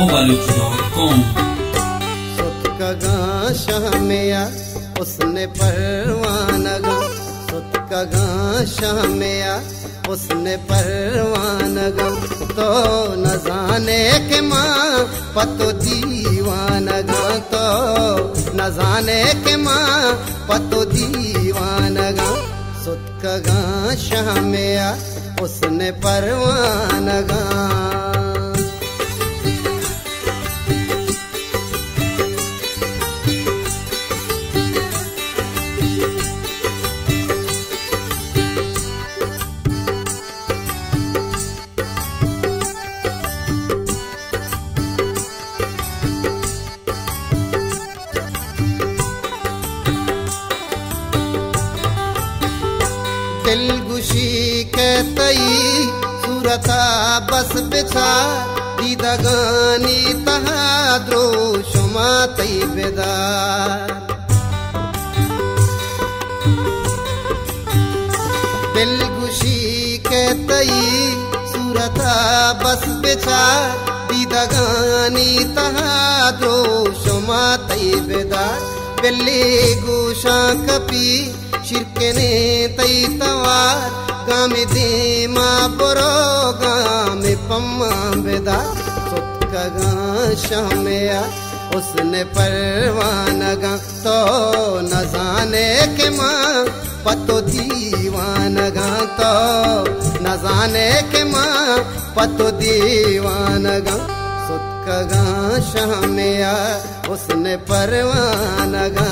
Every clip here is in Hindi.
Ovalux.com सुत कगा शामिया उसने परवानगा, सुत कगा शामिया उसने परवानगा, तो न जाने के माँ पतो दीवानगा, तो न जाने के माँ पतो दीवानगा। सुत कगा शामिया उसने परवानगा। दिलगुशी के तई सूरता बस बिछा दीदगानी तहा द्रोशुमा तई बेदार। दिलगुशी के तई सूरता बस बिछा दीदगानी तहा द्रोशुमा तई बेदार। बिल्ली गोशा कपी शिरकने तई तवार गामे देमा बरो गामे पम्मा बेदा। सुत कगा शामिया उसने परवानगा, तो न जाने के माँ पतो दीवानगा, तो न जाने के माँ पतो दीवानगा। सुत कगा शामिया उसने परवानगा।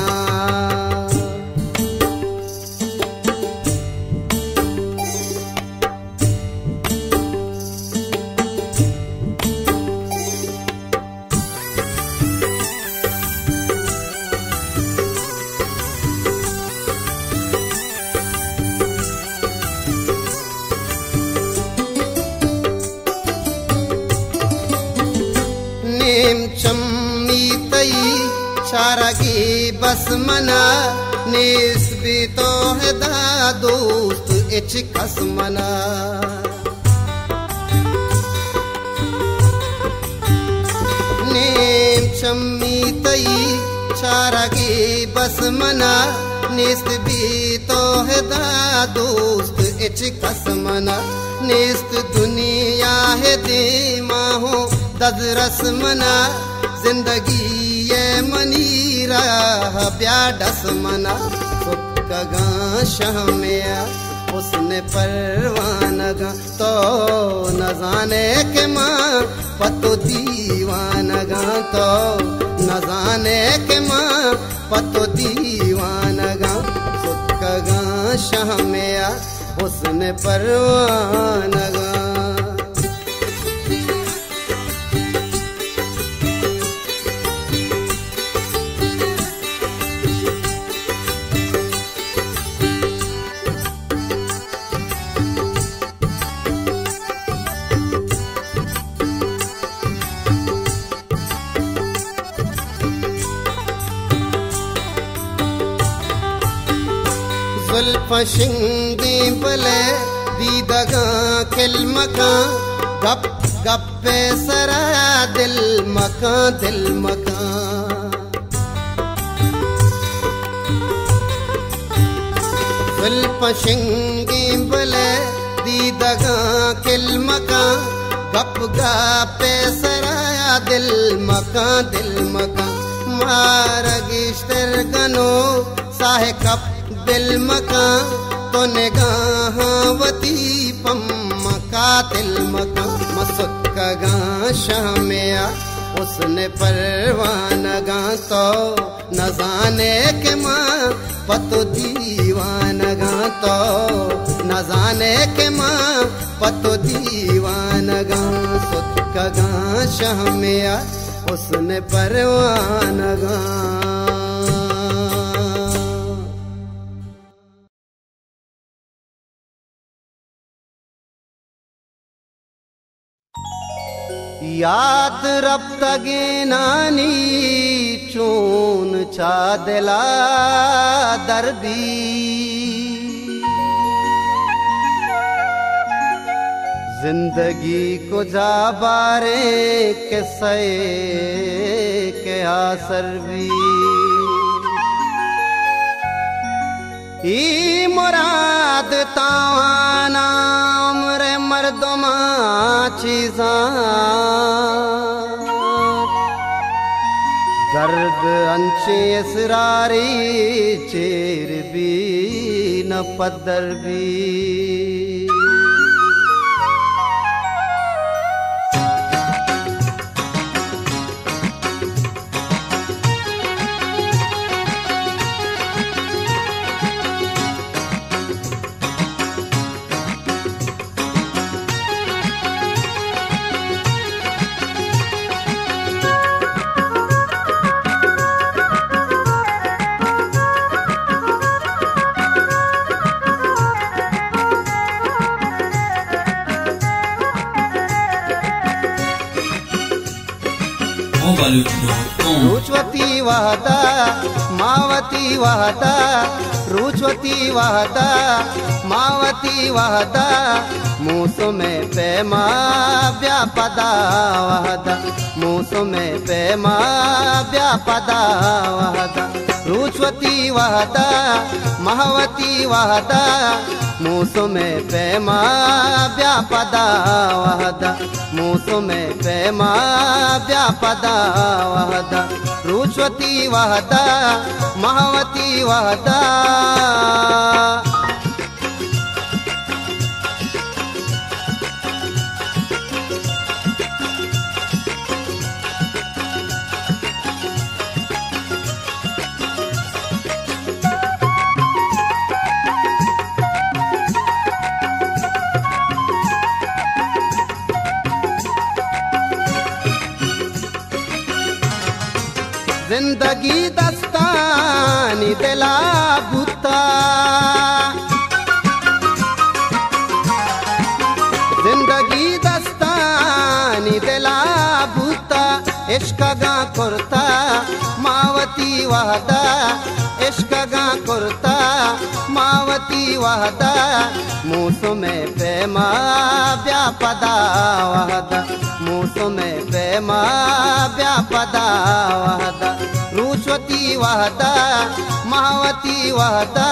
चम्मी तई शारगी बस मना निस्बी तो है दा दोस्त इच खस मना। नेम चम्मी तई शारगी बस मना निस्बी तो है दा दोस्त इच खस मना। निस्त दुनिया है दे माहो दजरस मना, जिंदगी ये मनीरा प्याडस मना। सुत कगा शामिया उसने परवानगा, तो न जाने के माँ पतो दीवानगा, तो न जाने के माँ पतो दीवानगा। सुत कगा शामिया उसने परवानगा। जुल्फशिंगी बले दीदगा खिल मका, गप गप्पे सरा दिल मका दिल मका। जुल्फशिंगी बले दीदगा खिल मका, गप गप्पे सरा दिल मका दिल मका। मारगिश्तर गनो साहे कप दिल मका, तो निगाहवती पम्मका दिल मका। मसुत कगा शामिया उसने परवानगा, तो न जाने के माँ पतो दीवानगा, तो न जाने के माँ पतो दीवानगा। सुत कगा शामिया उसने परवानगा। याद रब तगे नानी चून चा दिला दर्दी जिंदगी को जा बारे किस्से के आसर भी ई मुराद तावाना उम्र मर्दमा चीज़ा दर्द अंचे इसरारी चेर भी न पदर भी रुचवती वहदा मावती वहदा रुचवती वहदा मावती वहदा मौसमे पैमा व्यापदा वहदा मौसमे पैमा व्यापदा वहदा रुचवती वहदा महवती वहदा मौसमे पैमा व्यापदा वहदा मौसमे पैमा व्यापदा वहदा रुचवती वहदा महवती वहदा जिंदगी दस्तानी दिला बुता जिंदगी दस्तानी दिला बुता इश्क गा कुर्ता मावती वहदा इश्क गा कुर्ता मावती वहदा मौसमे पैमा व्यापदा वहदा मौसमे पैमा व्यापदा वहदा रुचवती वहदा महवती वहदा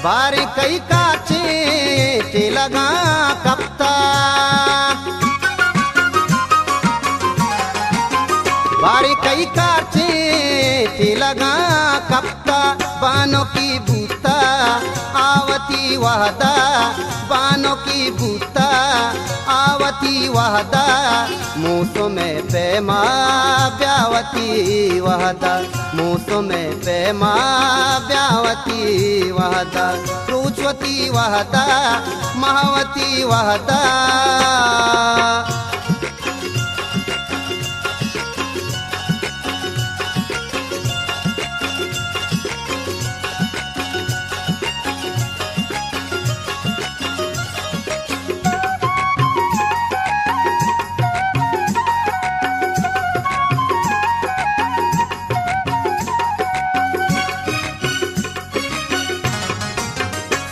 बारी कई काचे के लगा कप्ता बारी कई काचे के लगा कप्ता बानों की बूता आवती वहदा बानों की बूता आवती वहदा मौसमे पैमा व्यावती वहदा मौसमे पैमा व्यावती वहदा रुचवती वहदा महवती वहदा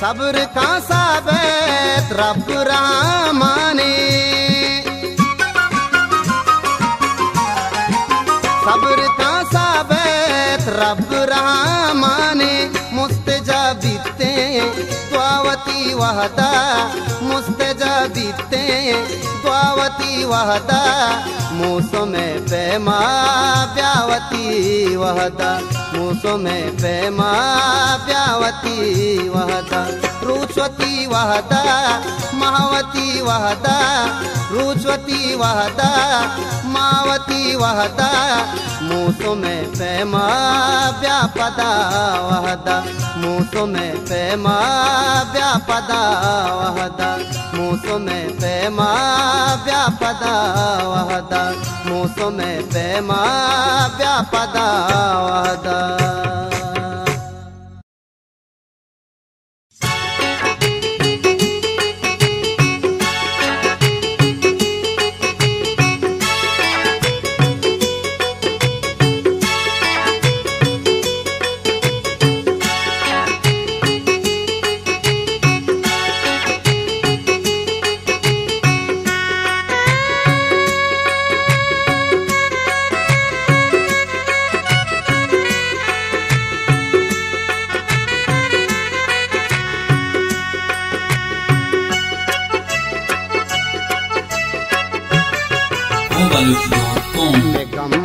सब्र का साबित रब रामाने सब्र का साबित रब रामाने मुस्तजाबिते द्वावती वहदा मुस्तजाबिते द्वावती वहदा मौसमे पैमा व्यावती वहदा मूसो में पैमा ब्यावती वहदा रुचवती वहदा महावती वहदा रुचवती वहदा मावती वहदा मूसो में पैमा व्यापदा वहदा मूसो में पैमा व्यापदा वहदा मूसो में पैमा व्यापदा वहदा मूसो में पैमा व्यापदा वहदा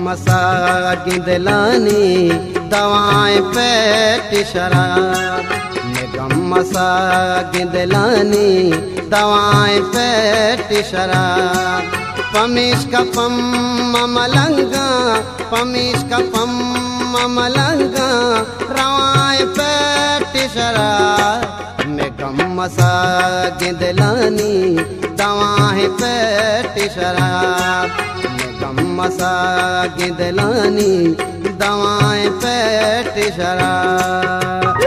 मसा गिंदलानी दवाएं पेट शराब निगम मसा गिंदलानी दवाएं पेट शराब पमिश कपम ममलंगा पमिश कपम ममलंगा रवाएं पेट शराब निगम मसा गिंदलानी दवाएं पेट शराब मसा गिंदलानी दवाएं पेट शराब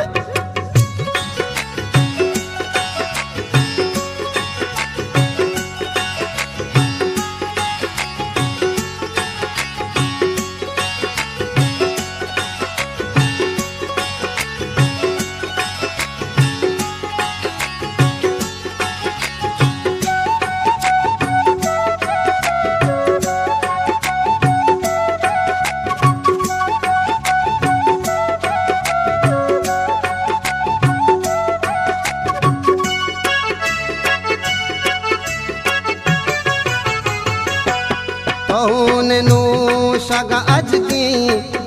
शग अजकी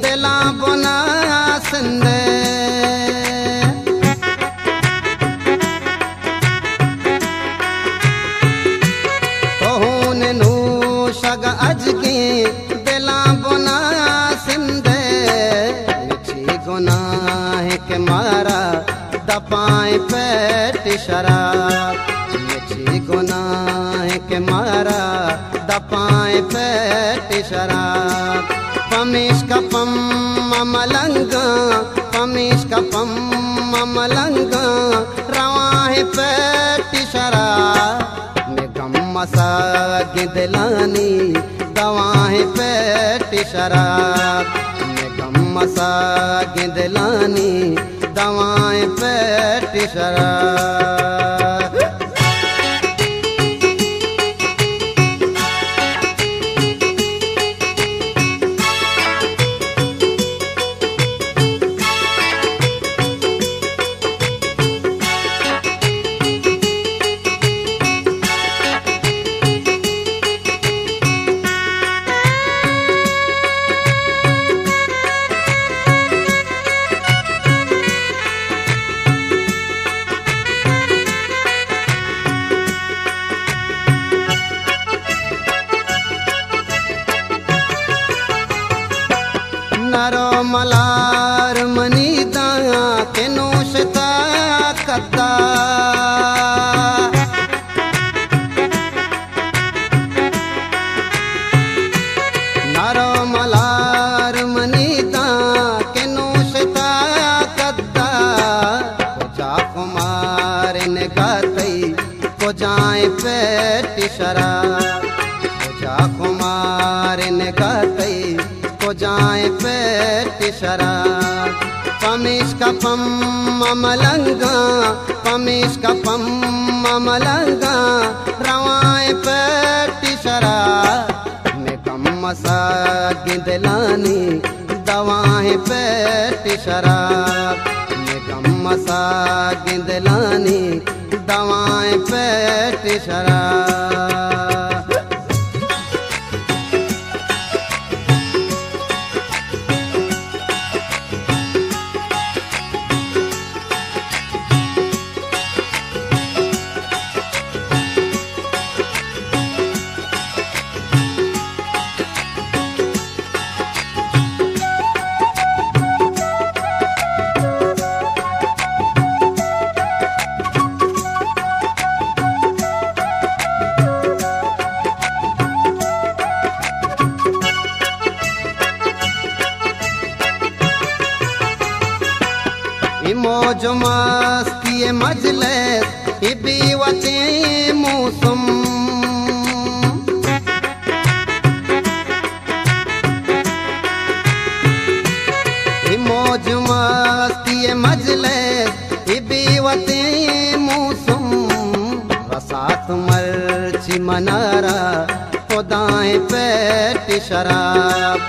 दिला बुना सिंधे तोहने नू शग अजकी दिला बुना सिंधे मिठी गुनाह के मारा दपाए पेट शराब मिठी गुनाह के मारा दपाए पेट शराब पमिश कपम ममलंगा पमिश कपम ममलंगा रवाहे पेट शराब निगम मसा गिंदलानी दवाएं पेट शराब निगम मसा गिंदलानी दवाएं पेट शराब नरो मलार मनी दाया के नोशता कद्दा नरो मलार मनी दाया के नोशता कद्दा कोजा कुमार ने गाती को जाए पेट शराब कोजा कुमार ने गाती को जाए पेट शराब पमिश कपम ममलंगा पमिश कपम ममलंगा रवाए पेट शराब निगम मसा गिंदलानी दवाएं पेट शराब निगम मसा गिंदलानी दवाएं पेट शराब। मौज मस्ती मजलिस इबी वचे मौसम मौज मस्ती मजलिस इबी वचे मौसम रसात मर्ची मनारा खुदाए पेट शराब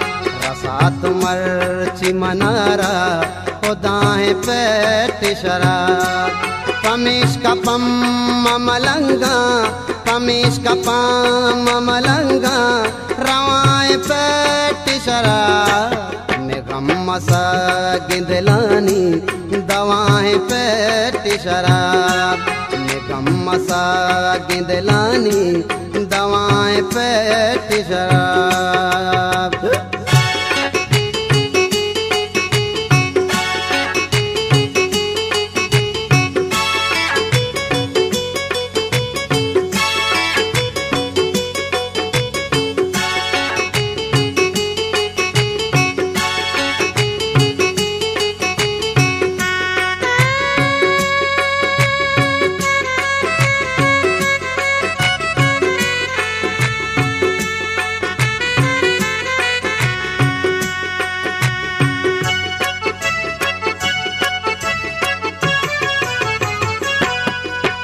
रसात मर्ची मनारा खुदाए पेट शराब कमीश का पम मलंगा कमीश का पम मलंगा रवाए पेट शराब मसा गिंदलानी दवाएं पेट शराब निगम मसा गिंदलानी दवाएं पेट शराब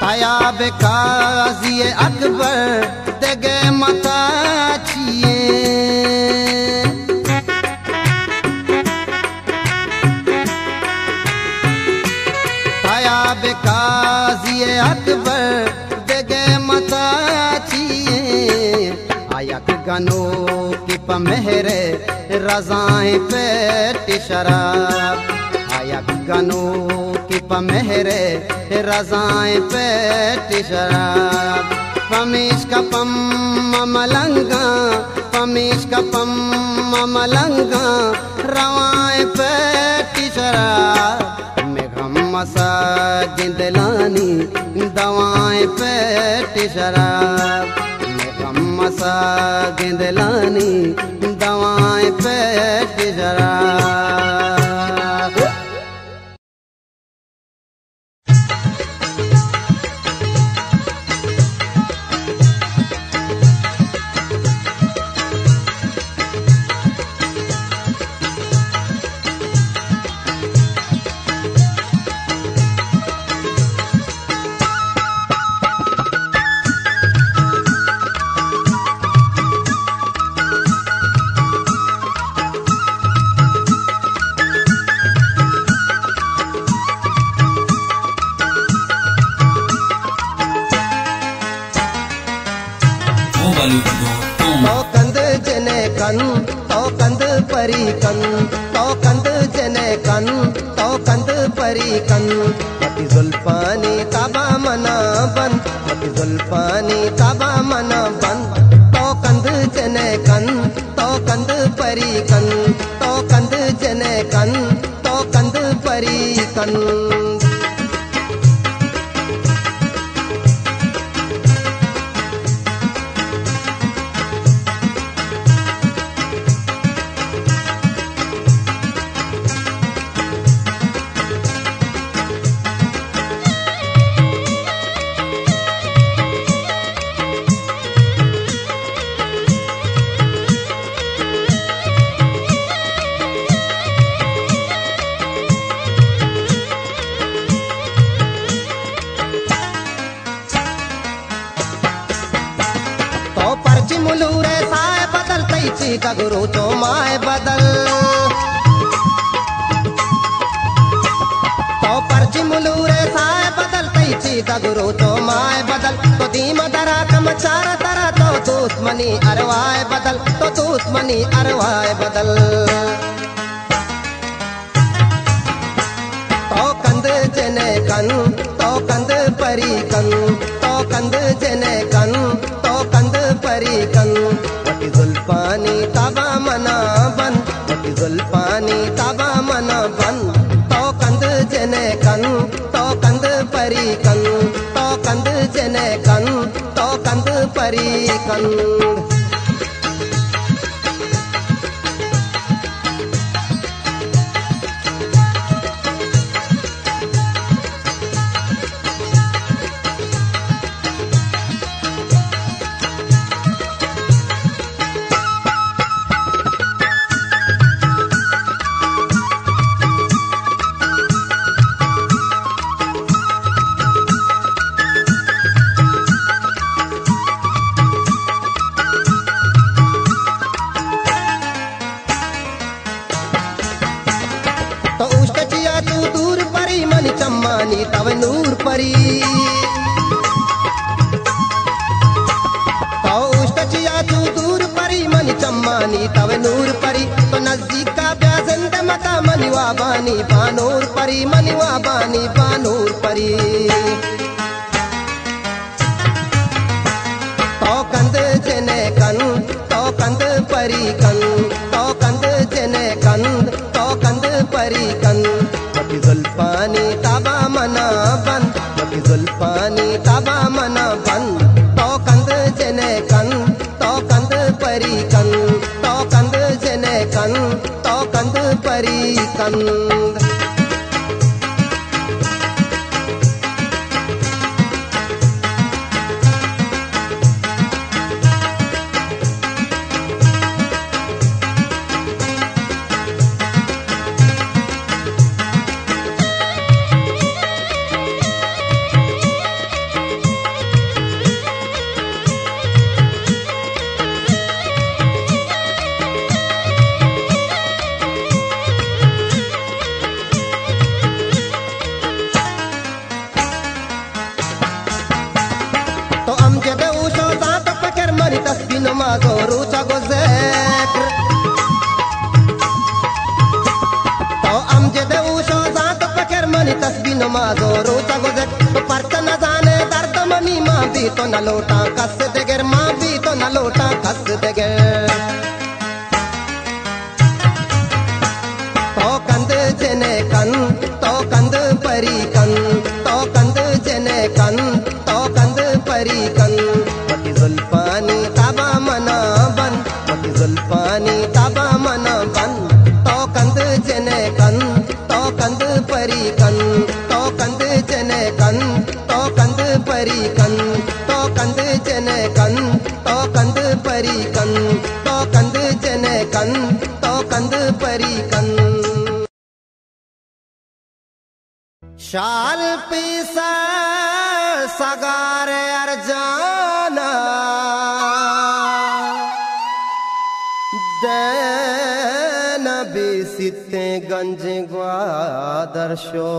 तायाब काजी अकबर देगे मता छिए तायाब काजी अकबर देगे मता छिए आयक गनो की पमेरे रजाएं पेट शराब आयक गनो की पमेरे रजाएं पेट शराब पमीश का पम मलंगा पमीश का पम मलंगा रवाएं पेट शराब मेघम मसा गिंदलानी दवाएं पेट शराब मेघम मसा गिंदलानी दवाएं पेट शराब तो कंद जने कन तो कंद परी कन तो कंद जने कन तो कंद परी कन मति जुल्फानी ताबा मना बन मति जुल्फानी ताबा मना बन तो कंद जने कन तो कंद परी कन तो कंद जने कन तो कंद परी कन मुलूरे साए बदल तैची का गुरु तो माए बदल तो पर्ची मुलूरे साए बदल तैची का गुरु तो माए बदल तो दीम दरा कम चारा दरा तो दुश्मनी अरवाए बदल तो दुश्मनी अरवाए बदल तो कंद जने कन तो कंद परी कन तो कंद जने कन तो कंद परी कन वटी जुल्फानी ताबा मना बन वटी जुल्फानी ताबा मना बन तो कंद जने कन तो कंद परी कन तो कंद जने कन तो कंद परी कन दूर परी मनी चम्मानी तव नूर परी तो उष्टचिया तू दूर परी मनी चम्मानी तव नूर परी तो नजदीक का प्याजंद मता मनी वाबानी बानूर परी मनी वाबानी बानूर परी तो कंद जने कन तो कंद परी कन तो कंद जने कंद तो कंद परी कन मती जुल्फानी ताबा मना बंद मती जुल्फानी ताबा मना बंद तो कंद जने कन तो कंद परी कन तो कंद जने कन तो कंद परी कंद Rucha gozekr to amjede usho zaat pakar mani tasbih namazo rucha gozek to parta na jane dard mani ma bhi to na lota kas deger ma bhi to na lota kas deger to kand jene kan to kand pari kan to kand jene kan to kand pari kan mati zulfani taba mana जुल्फानी ताबा मना बन तो कंद जने कन तो कंद परी कन तो कंद जने कन तो कंद परी कन तो कंद जने कन तो कंद परी कन तो कंद जने कन तो कंद परी कन शाल पीसा सगारे अर्जाना सिते गंज ग्वादर्शो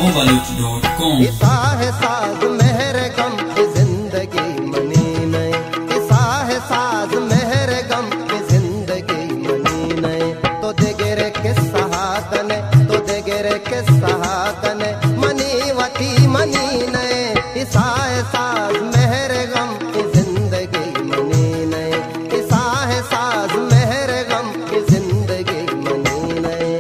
Overlook.com ईसा है साज मेहर गम की जिंदगी मनी नहीं ईसा है साज मेहर गम की जिंदगी मनी नहीं तो देगेरे के सहाकने तो देगेरे के सहाकने मनी वती मनी नहीं ईसा है साज मेहर गम की जिंदगी मनी नहीं ईसा है साज मेहर गम की जिंदगी मनी नहीं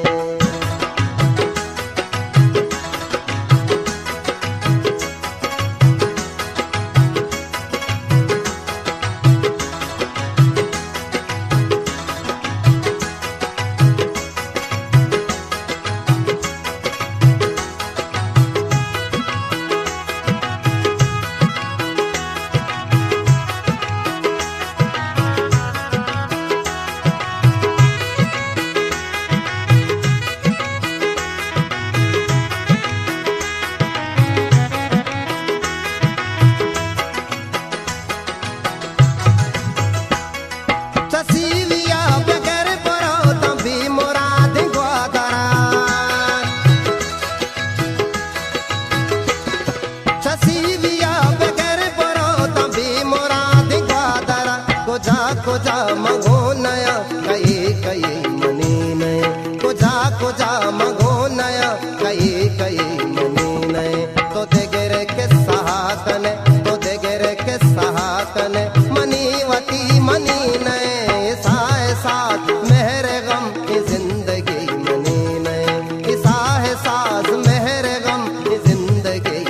साज मेहर गम की जिंदगी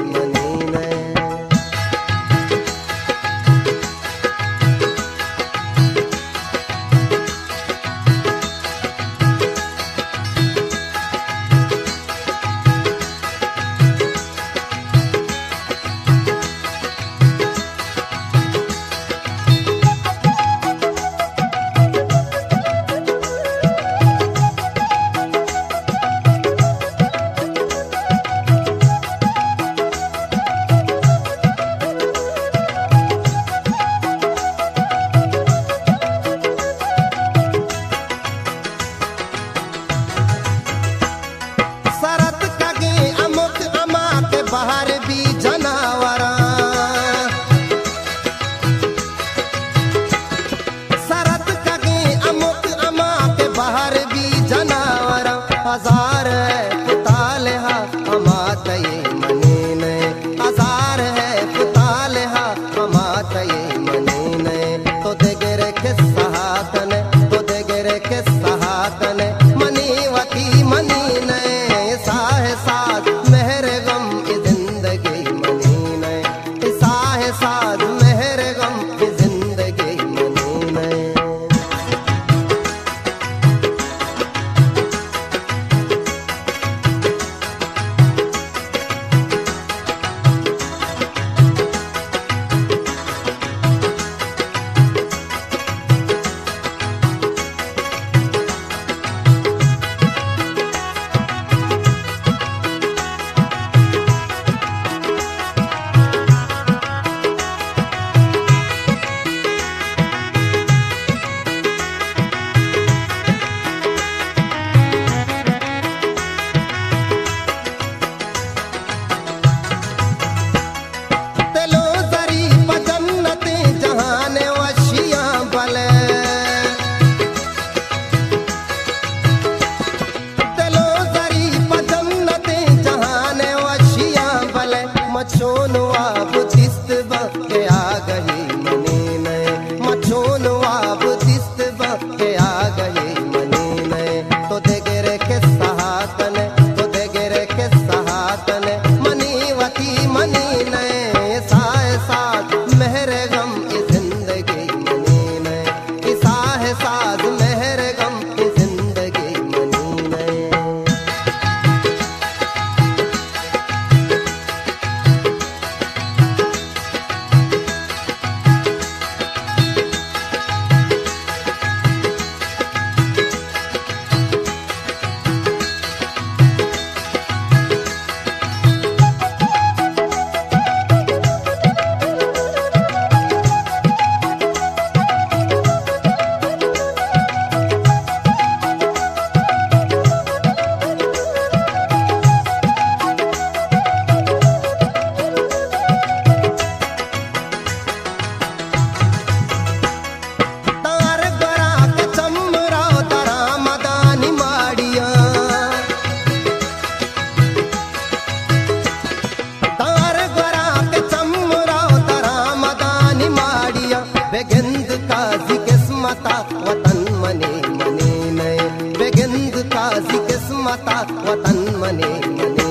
किस्मता वतन मने मने नये बेगंद काजी किस्मता वतन मने मने